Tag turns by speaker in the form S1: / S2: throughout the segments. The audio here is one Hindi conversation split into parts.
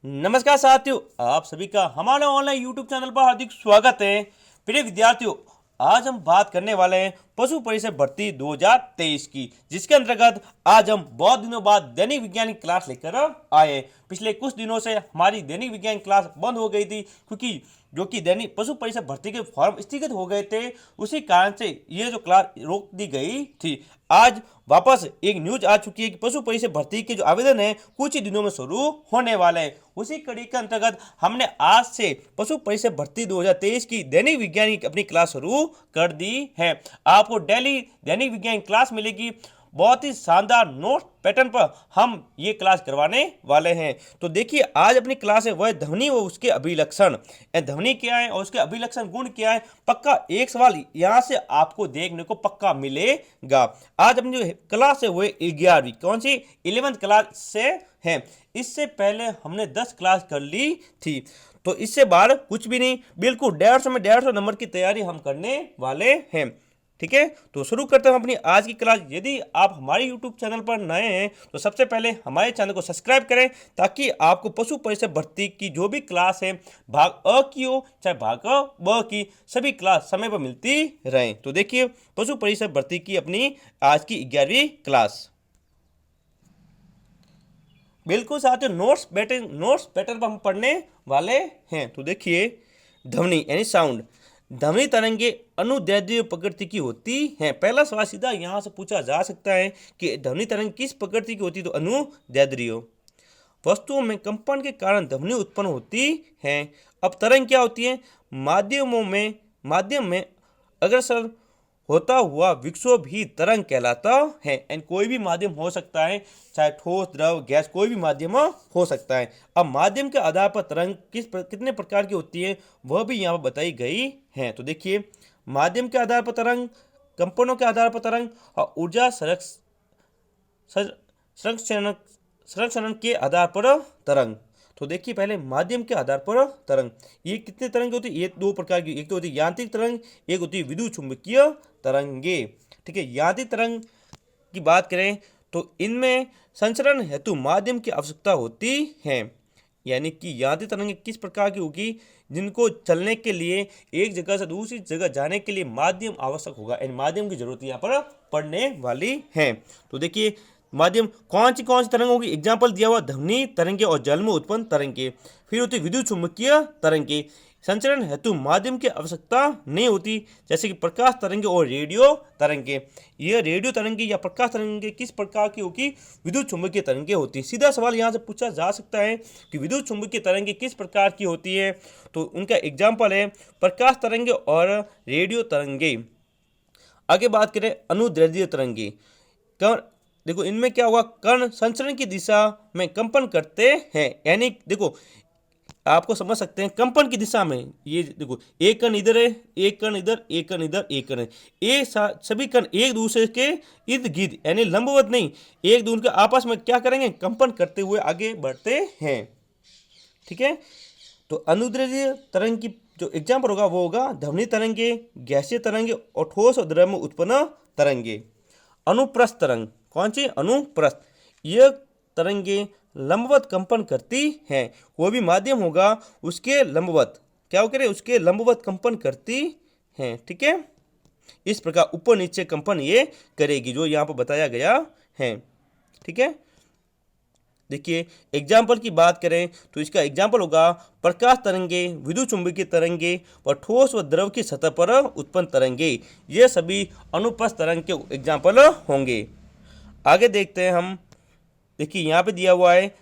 S1: नमस्कार साथियों, आप सभी का हमारे ऑनलाइन यूट्यूब चैनल पर हार्दिक स्वागत है। प्रिय विद्यार्थियों, आज हम बात करने वाले हैं पशु परिषद भर्ती 2023 की, जिसके अंतर्गत आज हम बहुत दिनों बाद दैनिक विज्ञान की क्लास लेकर आए। पिछले कुछ दिनों से हमारी दैनिक विज्ञान क्लास बंद हो गई थी, क्योंकि जो कि दैनिक पशु परिषद भर्ती के फॉर्म स्थगित हो गए थे। उसी कारण से ये जो क्लास रोक दी गई थी। आज वापस एक न्यूज आ चुकी है कि पशु परिषद भर्ती के जो आवेदन है कुछ ही दिनों में शुरू होने वाले हैं। उसी कड़ी के अंतर्गत हमने आज से पशु परिषद भर्ती 2023 की दैनिक विज्ञान की अपनी क्लास शुरू कर दी है। आपको डेली दैनिक विज्ञान क्लास मिलेगी। बहुत ही शानदार नोट पैटर्न पर हम ये क्लास करवाने वाले हैं। तो देखिए, आज अपनी क्लास है वह ध्वनि व उसके अभिलक्षण। ध्वनि क्या है और उसके अभिलक्षण गुण क्या है, पक्का एक सवाल यहाँ से आपको देखने को पक्का मिलेगा। आज अपनी जो क्लास है वो 11वीं कौन सी 11th क्लास से है। इससे पहले हमने 10 क्लास कर ली थी, तो इससे बाहर कुछ भी नहीं, बिल्कुल 150 नंबर की तैयारी हम करने वाले हैं। ठीक है, तो शुरू करते हैं अपनी आज की क्लास। यदि आप हमारे YouTube चैनल पर नए हैं तो सबसे पहले हमारे चैनल को सब्सक्राइब करें, ताकि आपको पशु परिषद भर्ती की जो भी क्लास है, भाग अ की हो चाहे भाग ब की, सभी क्लास समय पर मिलती रहें। तो देखिए, पशु परिषद भर्ती की अपनी आज की 11वीं क्लास। बिल्कुल साथियों, नोट्स पैटर्न पर हम पढ़ने वाले हैं। तो देखिए, ध्वनि यानी साउंड। ध्वनि तरंगे अनुदैर्ध्य प्रकृति की होती हैं। पहला सवाल सीधा यहाँ से पूछा जा सकता है कि ध्वनि तरंग किस प्रकृति की होती है, तो अनुदैर्ध्य। वस्तुओं में कंपन के कारण ध्वनि उत्पन्न होती है। अब तरंग क्या होती है, माध्यम में अग्रसर होता हुआ विक्षोभ ही तरंग कहलाता है। एंड कोई भी माध्यम हो सकता है, चाहे ठोस, द्रव, गैस, कोई भी माध्यम हो सकता है। अब माध्यम के आधार पर तरंग कितने प्रकार की होती है वह भी यहाँ पर बताई गई है। तो देखिए, माध्यम के आधार पर तरंग, कंपनों के आधार पर तरंग और ऊर्जा संरक्षण के आधार पर तरंग। तो देखिए, पहले माध्यम के आधार पर तरंग, ये कितने तरंग होती है, ये दो प्रकार की, एक तो होती है यांत्रिक तरंग, एक होती है विद्युत चुंबकीय तरंगे। ठीक है, यांत्रिक तरंग की बात करें तो इनमें संचरण हेतु माध्यम की आवश्यकता होती है। यानी कि यांत्रिक तरंगे किस प्रकार की होगी, जिनको चलने के लिए एक जगह से दूसरी जगह जाने के लिए माध्यम आवश्यक होगा। इन माध्यम की जरूरत यहाँ पर पड़ने वाली है। तो देखिए, माध्यम कौन सी तरंग होगी, एग्जाम्पल दिया हुआ ध्वनि तरंगे और जल में उत्पन्न तरंगे। फिर होती विद्युत चुंबकीय तरंगे, संचरण हेतु माध्यम की आवश्यकता नहीं होती, जैसे कि प्रकाश तरंगे और रेडियो तरंगे। यह रेडियो तरंगे या प्रकाश तरंगे किस प्रकार की होगी, विद्युत चुंबकीय तरंगे होती है। सीधा सवाल यहाँ से पूछा जा सकता है कि विद्युत चुंबकीय तरंगे किस प्रकार की होती है, तो उनका एग्जाम्पल है प्रकाश तरंगे और रेडियो तरंगे। आगे बात करें अनुदैर्ध्य तरंगे। देखो, इनमें क्या होगा, कण संचरण की दिशा में कंपन करते हैं। यानी देखो, आपको समझ सकते हैं कंपन की दिशा में, ये देखो एक कण इधर है, एक कण इधर, एक कण इधर, एक कण है, एक सभी कण एक दूसरे के इर्द गिर्द यानी लंबवत नहीं, एक दूसरे के आपस में क्या करेंगे, कंपन करते हुए आगे बढ़ते हैं। ठीक है, तो अनुदैर्ध्य तरंग की जो एग्जाम्पल होगा वो होगा ध्वनि तरंगे, गैसीय तरंगे और ठोस और द्रव में उत्पन्न तरंगे। अनुप्रस्थ तरंग, कौन सी, अनुप्रस्थ, यह तरंगे लंबवत कंपन करती हैं। कोई भी माध्यम होगा उसके लंबवत क्या करे, उसके लंबवत कंपन करती हैं। ठीक है, इस प्रकार ऊपर नीचे कंपन ये करेगी, जो यहाँ पर बताया गया है। ठीक है, देखिए एग्जाम्पल की बात करें तो इसका एग्जाम्पल होगा प्रकाश तरंगे, विद्युत चुंबकीय तरंगे और ठोस व द्रव की सतह पर उत्पन्न तरंगे। ये सभी अनुप्रस्थ तरंग के एग्जाम्पल होंगे। आगे देखते हैं हम। देखिए, यहाँ पे दिया हुआ है,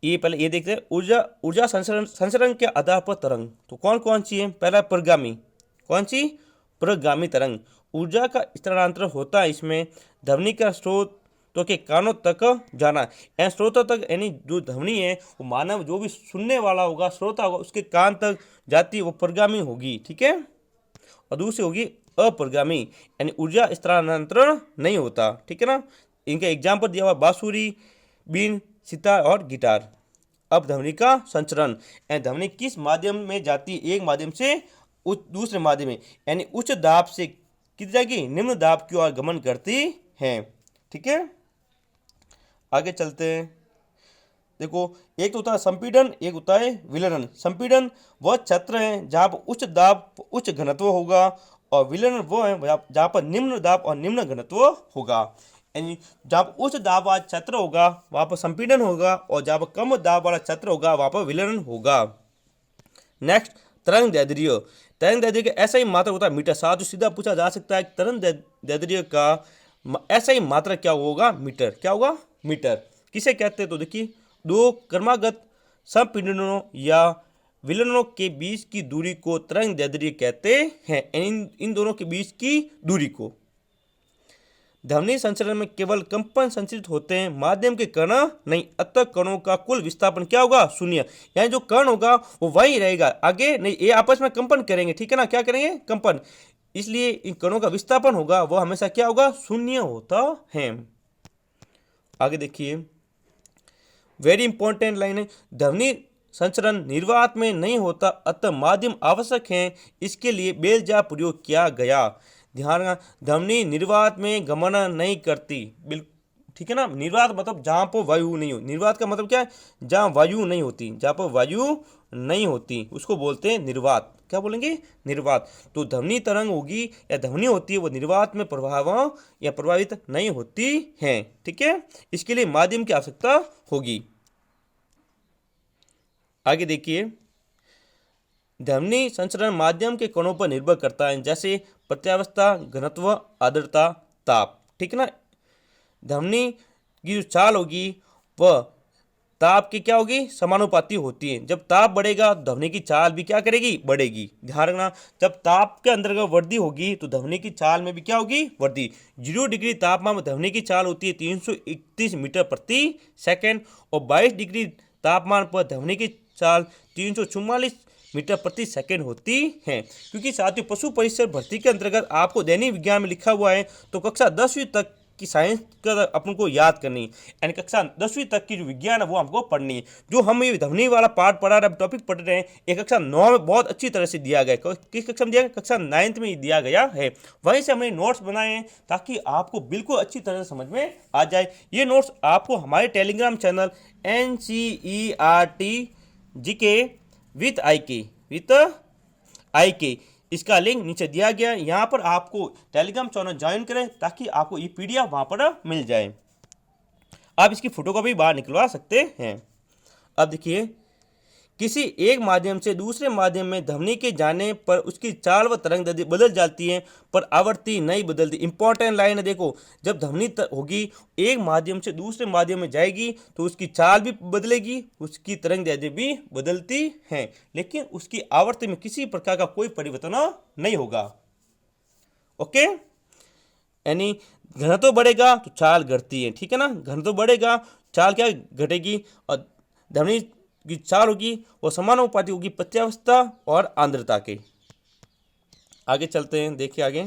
S1: ये पहले ये देखते हैं, ऊर्जा संचरण के आधार पर तरंग। तो कौन कौन सी है, पहला प्रगामी, कौन सी, प्रगामी तरंग। ऊर्जा का स्थानांतरण होता है इसमें, ध्वनि का स्रोत तो के कानों तक जाना। यानी स्रोतों तक, यानी जो ध्वनि है वो मानव जो भी सुनने वाला होगा, श्रोता होगा, उसके कान तक जाती है, वो प्रगामी होगी। ठीक है, और दूसरी होगी अप्रगामी, यानी ऊर्जा स्थानांतरण नहीं होता। ठीक है ना, इनका एग्जाम्पल दिया हुआ बांसुरी, बीन, सितार और गिटार। अब ध्वनि का संचरण, यानी ध्वनि किस माध्यम में जाती है, एक माध्यम से दूसरे माध्यम में, यानी उच्च दाब से किस जाएगी, निम्न दाब की ओर गमन करती है। ठीक है, आगे चलते हैं। देखो, एक तो होता है संपीड़न, एक होता है विलयन। संपीड़न वह क्षेत्र है जहाँ पर उच्च दाब उच्च घनत्व होगा, और विलयन वो है जहाँ पर निम्न दाब और निम्न घनत्व होगा। यानी जहाँ पर उच्च दाब वाला क्षेत्र होगा वहाँ पर संपीड़न होगा, और जहाँ पर कम दाब वाला क्षेत्र होगा वहाँ पर विलयन होगा। नेक्स्ट, तरंग दैर्ध्य। तरंग दैर्ध्य का ऐसा ही मात्रा होता है मीटर। साथ सीधा पूछा जा सकता है तरंग दैर्ध्य का ऐसा ही मात्रा क्या होगा, मीटर। क्या होगा, मीटर। किसे कहते हैं, तो देखिए, दो क्रमागत संपीड़नों या विलयनों के बीच की दूरी को तरंग दैर्ध्य कहते हैं। इन दोनों के बीच की दूरी को। ध्वनि संचरण में केवल कंपन संचरित होते हैं, माध्यम के कण नहीं, अतः कणों का कुल विस्थापन क्या होगा, शून्य। यानी जो कण होगा वो वही रहेगा, आगे नहीं, ये आपस में कंपन करेंगे, ठीक है ना, क्या करेंगे, कंपन। इसलिए इन कणों का विस्थापन होगा वो हमेशा क्या होगा, शून्य होता है। आगे देखिए, वेरी इंपॉर्टेंट लाइन है, ध्वनि संचरण निर्वात में नहीं होता, अतः माध्यम आवश्यक है, इसके लिए बेलजा प्रयोग किया गया। ध्यान रखना, ध्वनि निर्वात में गमन नहीं करती, बिल्कुल ठीक है ना। निर्वात मतलब जहाँ पर वायु नहीं हो, निर्वात का मतलब क्या है, जहाँ वायु नहीं होती, जहाँ पर वायु नहीं होती उसको बोलते हैं निर्वात। क्या बोलेंगे, निर्वात। तो ध्वनि तरंग होगी या ध्वनि होती है वो निर्वात में प्रभाव या प्रभावित नहीं होती है, ठीक है। इसके लिए माध्यम की आवश्यकता होगी। आगे देखिए, ध्वनि संचरण माध्यम के कणों पर निर्भर करता है, जैसे प्रत्यावस्था, घनत्व, आर्द्रता, ताप, ठीक है ना। ध्वनि की जो चाल होगी वह ताप की क्या होगी, समानुपाती होती है। जब ताप बढ़ेगा ध्वनि की चाल भी क्या करेगी, बढ़ेगी। ध्यान रखना, जब ताप के अंतर्गत वृद्धि होगी तो ध्वनि की चाल में भी क्या होगी, वृद्धि। 0 डिग्री तापमान में ध्वनि की चाल होती है 331 मीटर प्रति सेकेंड, और 22 डिग्री तापमान पर ध्वनि की चाल 344 मीटर प्रति सेकेंड होती है। क्योंकि साथियों, पशु परिसर भर्ती के अंतर्गत आपको दैनिक विज्ञान में लिखा हुआ है, तो कक्षा 10वीं तक की साइंस का अपन को याद करनी है, यानी कक्षा 10वीं तक की जो विज्ञान है वो हमको पढ़नी है। जो हम ये ध्वनि वाला पार्ट पढ़ा रहे, टॉपिक पढ़ रहे हैं, ये कक्षा 9 में बहुत अच्छी तरह से दिया गया है। किस कक्षा में दिया गया, कक्षा 9th में दिया गया है। वहीं से हमने नोट्स बनाए हैं ताकि आपको बिल्कुल अच्छी तरह से समझ में आ जाए। ये नोट्स आपको हमारे Telegram channel NCERT GK with I के इसका लिंक नीचे दिया गया है। यहाँ पर आपको टेलीग्राम चैनल ज्वाइन करें ताकि आपको ये PDF वहाँ पर मिल जाए। आप इसकी फोटो को भी बाहर निकलवा सकते हैं। अब देखिए, किसी एक माध्यम से दूसरे माध्यम में ध्वनि के जाने पर उसकी चाल व तरंग दैर्ध्य बदल जाती है, पर आवृत्ति नहीं बदलती। इंपॉर्टेंट लाइन है, देखो, जब ध्वनि होगी एक माध्यम से दूसरे माध्यम में जाएगी तो उसकी चाल भी बदलेगी, उसकी तरंग दैर्ध्य भी बदलती है, लेकिन उसकी आवृत्ति में किसी प्रकार का कोई परिवर्तन नहीं होगा। ओके, यानी घनत्व बढ़ेगा तो चाल घटती है, ठीक है ना। घनत्व बढ़ेगा, चाल क्या घटेगी, और ध्वनि की चाल होगी वो समानुपाती होगी प्रत्यावस्था और आर्द्रता के। आगे चलते हैं, देखिए आगे,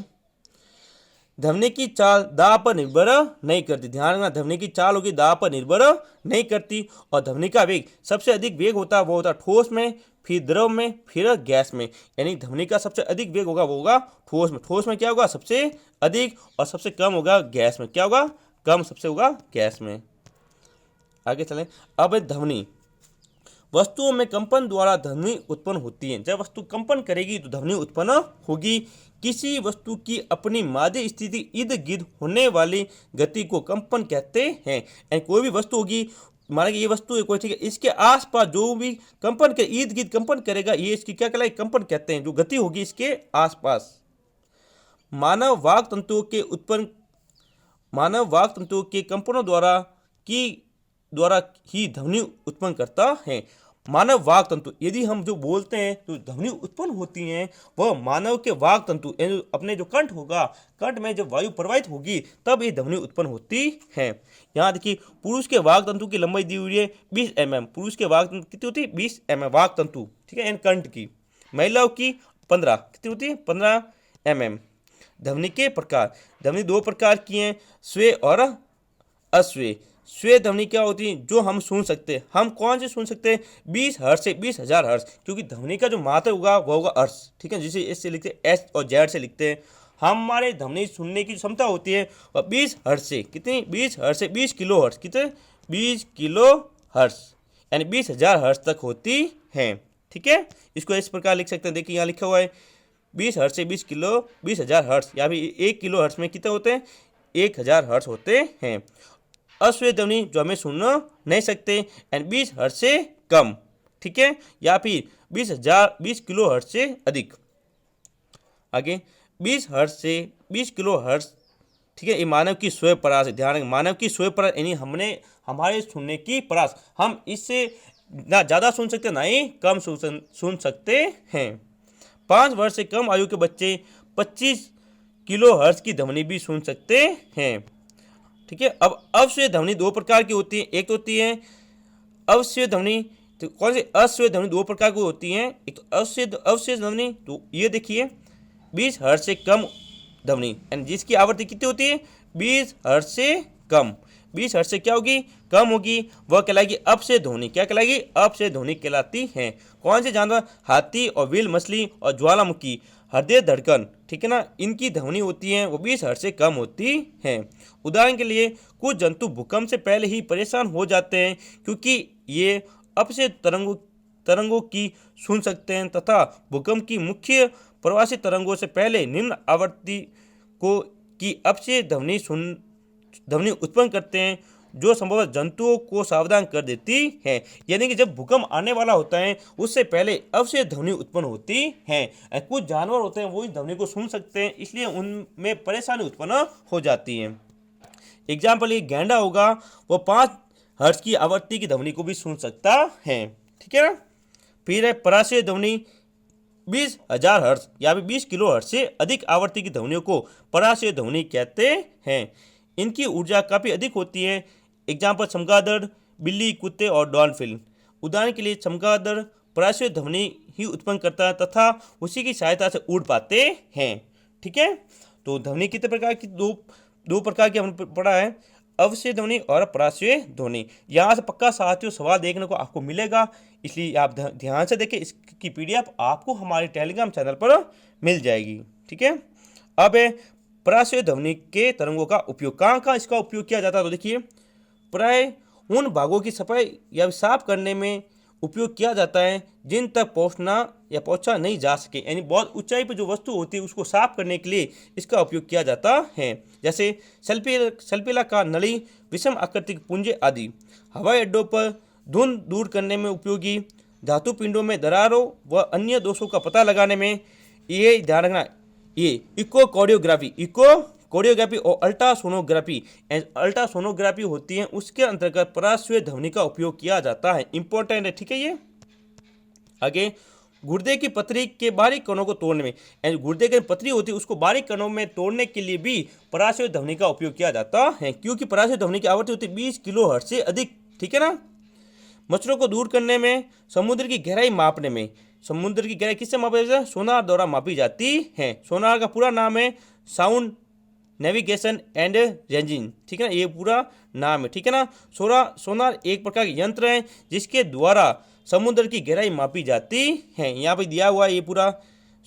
S1: ध्वनि की चाल दाब पर निर्भर नहीं करती। ध्यान रखना, ध्वनि की चाल होगी दाब पर निर्भर नहीं करती, और ध्वनि का वेग सबसे अधिक वेग होता है वो होता है ठोस में, फिर द्रव में, फिर गैस में। यानी ध्वनि का सबसे अधिक वेग होगा वो होगा ठोस में। ठोस में क्या होगा, सबसे अधिक, और सबसे कम होगा गैस में। क्या होगा, कम, सबसे होगा गैस में। आगे चलें, अब ध्वनि वस्तुओं में कंपन द्वारा ध्वनि उत्पन्न होती है। जब वस्तु कंपन करेगी तो ध्वनि उत्पन्न होगी। किसी वस्तु की अपनी माध्य स्थिति इर्द गिर्द होने वाली गति को कंपन कहते हैं। यानी कोई भी वस्तु होगी, माना कि ये वस्तु है कोई, ठीक है, इसके आसपास जो भी कंपन के इर्द गिर्द कंपन करेगा ये इसकी क्या कहलाएगी, कंपन कहते हैं। जो गति होगी इसके आसपास। मानव वाक तंतुओं के कंपनों द्वारा ही ध्वनि उत्पन्न करता है। मानव वाक तंतु, यदि हम जो बोलते हैं तो ध्वनि उत्पन्न होती हैं, वह मानव के वाक तंतु अपने जो कंठ होगा, कंठ में जब वायु प्रवाहित होगी तब ये ध्वनि उत्पन्न होती है। यहाँ देखिए, पुरुष के वाक तंतु की लंबाई दी हुई है 20 mm। पुरुष के वाक तंतु कितनी होती है, 20 mm वाक तंतु, ठीक है, कंठ की। महिलाओं की 15, कितनी होती है, 15 mm। ध्वनि के प्रकार, ध्वनि 2 प्रकार की हैं, स्वे और अस्वे। स्वे ध्वनि क्या होती है, जो हम सुन सकते हैं। हम कौन से सुन सकते हैं, 20 हर्ट्ज से 20,000 हर्ट्ज, क्योंकि ध्वनि का जो मात्रा होगा वो होगा हर्ट्ज, ठीक है, जिसे एस से लिखते हैं, एस और जेड से लिखते हैं। हमारे ध्वनि सुनने की क्षमता होती है और 20 हर्ट्ज से, कितनी, 20 हर्ट्ज से 20 किलो हर्ट्ज, कितने, 20 किलो हर्ट्ज, यानी 20,000 हर्ट्ज तक होती हैं। ठीक है, इसको इस प्रकार लिख सकते हैं। देखिए यहाँ लिखा हुआ है 20 हर्ट्ज से 20,000 हर्ट्ज, या भी 1 किलो हर्ट्ज में कितने होते हैं? 1,000 हर्ट्ज होते हैं। अश्वेत ध्वनि जो हमें सुन नहीं सकते एंड 20 हर्ट्ज से कम, ठीक है, या फिर 20 किलो हर्ट्ज से अधिक। आगे 20 हर्ट्ज से 20 किलो हर्ट्ज, ठीक है, ये मानव की स्वयं परास है। ध्यान रखें, मानव की स्वयं परास यानी हमारे सुनने की परास, हम इससे ना ज़्यादा सुन सकते ना ही कम सुन सकते हैं। 5 वर्ष से कम आयु के बच्चे 25 किलो हर्ट्ज की ध्वनि भी सुन सकते हैं। ठीक है, अब अवश्य ध्वनि दो प्रकार की होती है। एक तो होती है अवश्य ध्वनि, तो कौन सी अश्वेत ध्वनि? दो प्रकार की होती हैं। एक तो अवश्य ध्वनि, तो ये देखिए 20 हर्ट्ज से कम ध्वनि, यानी जिसकी आवृत्ति कितनी होती है? 20 हर्ट्ज से कम। 20 हर्ट्ज से क्या होगी? कम होगी, वह कहलाएगी अपशय ध्वनि। क्या कहलाएगी? अपशय ध्वनि कहलाती है। कौन से जानवर? हाथी और व्हेल मछली और ज्वालामुखी, हृदय धड़कन, ठीक है ना, इनकी ध्वनि होती है वो 20 हर्ट्ज से कम होती है। उदाहरण के लिए कुछ जंतु भूकंप से पहले ही परेशान हो जाते हैं क्योंकि ये अपशय तरंगों की सुन सकते हैं तथा भूकंप की मुख्य प्रवासी तरंगों से पहले निम्न आवृत्ति को की अपशय ध्वनि उत्पन्न करते हैं, जो संभवतः जंतुओं को सावधान कर देती है। यानी कि जब भूकंप आने वाला होता है उससे पहले अपशय ध्वनि उत्पन्न होती है। कुछ जानवर होते हैं वो इस ध्वनि को सुन सकते हैं, इसलिए उनमें परेशानी उत्पन्न हो जाती है। एग्जाम्पल, ये गैंडा होगा, वो 5 हर्ट्ज की आवृत्ति की ध्वनि को भी सुन सकता है। ठीक है ना। फिर है पराशय ध्वनि। 20,000 हर्ट्ज या फिर 20 किलो हर्ट्ज से अधिक आवृत्ति की ध्वनियों को पराशय ध्वनि कहते हैं। इनकी ऊर्जा काफ़ी अधिक होती है। एग्जाम्पल, चमगादड़, बिल्ली, कुत्ते और डॉल्फिन। उदाहरण के लिए चमगादड़ पराशय ध्वनि ही उत्पन्न करता है तथा उसी की सहायता से उड़ पाते हैं। ठीक है, तो ध्वनि कितने प्रकार की? दो प्रकार की हमने पढ़ा है, अवश्य ध्वनि और पराशय ध्वनि। यहाँ से पक्का साथियों सवाल देखने को आपको मिलेगा, इसलिए आप ध्यान से देखें। इसकी PDF आपको हमारे टेलीग्राम चैनल पर मिल जाएगी। ठीक है, अब पराशय ध्वनि के तरंगों का उपयोग, कहाँ इसका उपयोग किया जाता है? तो देखिए, प्राय उन भागों की सफाई या साफ करने में उपयोग किया जाता है जिन तक पहुंचा नहीं जा सके, यानी बहुत ऊंचाई पर जो वस्तु होती है उसको साफ करने के लिए इसका उपयोग किया जाता है। जैसे सल्फेला नली, विषम आकृतिक पुंजे आदि। हवाई अड्डों पर धुंध दूर करने में उपयोगी, धातु पिंडों में दरारों व अन्य दोषों का पता लगाने में। ये ध्यान रखना, ये इको कोरियोग्राफी और अल्ट्रासोनोग्राफी होती है, उसके अंतर्गत पराशय ध्वनि का उपयोग किया जाता है। इंपॉर्टेंट है, ठीक है। ये आगे, गुर्दे की पथरी के बारीक कणों को तोड़ने में, यानी गुर्दे की पथरी होती है उसको बारीक कणों में तोड़ने के लिए भी पराशय ध्वनि का उपयोग किया जाता है, क्योंकि पराशय ध्वनि की आवृत्ति होती है 20 किलो हर्ट्ज से अधिक। ठीक है ना। मच्छरों को दूर करने में, समुद्र की गहराई मापने में। समुद्र की गहराई किससे मापी जाती है? सोनार द्वारा मापी जाती है। सोनार का पूरा नाम है साउंड नेविगेशन एंड रेंजिंग। ठीक है ना, ये पूरा नाम है। ठीक है ना। सोनार एक प्रकार के यंत्र है जिसके द्वारा समुद्र की गहराई मापी जाती है। यहाँ पे दिया हुआ ये पूरा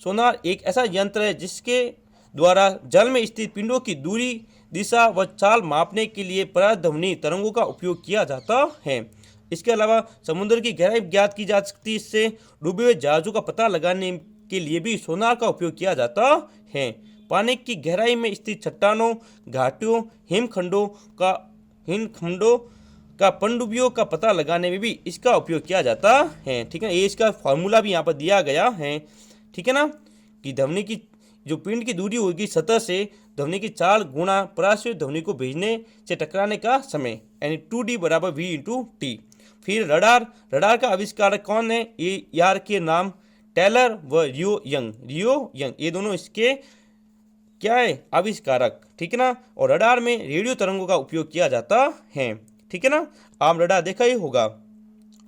S1: सोनार एक ऐसा यंत्र है जिसके द्वारा जल में स्थित पिंडों की दूरी, दिशा व चाल मापने के लिए पराध्वनि तरंगों का उपयोग किया जाता है। इसके अलावा समुद्र की गहराई ज्ञात की जा सकती है। इससे डूबे हुए जहाजों का पता लगाने के लिए भी सोनार का उपयोग किया जाता है। पानी की गहराई में स्थित चट्टानों, घाटियों, हिमखंडों का पनडुब्बियों का पता लगाने में भी इसका उपयोग किया जाता है। ठीक है, ये इसका फॉर्मूला भी यहाँ पर दिया गया है। ठीक है ना, कि ध्वनि की जो पिंड की दूरी होगी सतह से, ध्वनि की चाल गुणा पराशय ध्वनि को भेजने से टकराने का समय, यानी 2D = V/T। फिर रडार का आविष्कारक कौन है? ये यार के नाम टेलर व रियो यंग, ये दोनों इसके क्या है? आविष्कारक। ठीक है ना। और रडार में रेडियो तरंगों का उपयोग किया जाता है। ठीक है ना, आप रडार देखा ही होगा।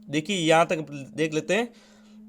S1: देखिए यहाँ तक देख लेते हैं।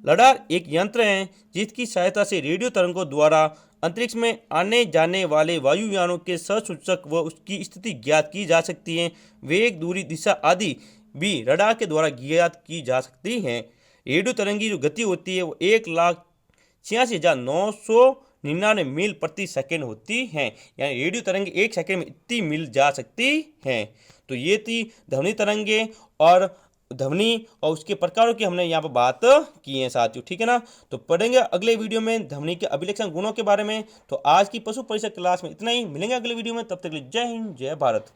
S1: रडार एक यंत्र है जिसकी सहायता से रेडियो तरंगों द्वारा अंतरिक्ष में आने जाने वाले वायुयानों के ससूचक व उसकी स्थिति ज्ञात की जा सकती है। वेग, दूरी, दिशा आदि भी रडार के द्वारा ज्ञात की जा सकती हैं। रेडियो तरंग की जो गति होती है वो 1,86,999 मील प्रति सेकेंड होती है, यानी रेडियो तरंग 1 सेकेंड में इतनी मील जा सकती हैं। तो ये थी ध्वनि तरंगे और ध्वनि और उसके प्रकारों की हमने यहाँ पर बात की है साथियों, ठीक है ना। तो पढ़ेंगे अगले वीडियो में ध्वनि के अभिलक्षण गुणों के बारे में। तो आज की पशु परिषद क्लास में इतना ही, मिलेंगे अगले वीडियो में, तब तक के लिए जय हिंद जय भारत।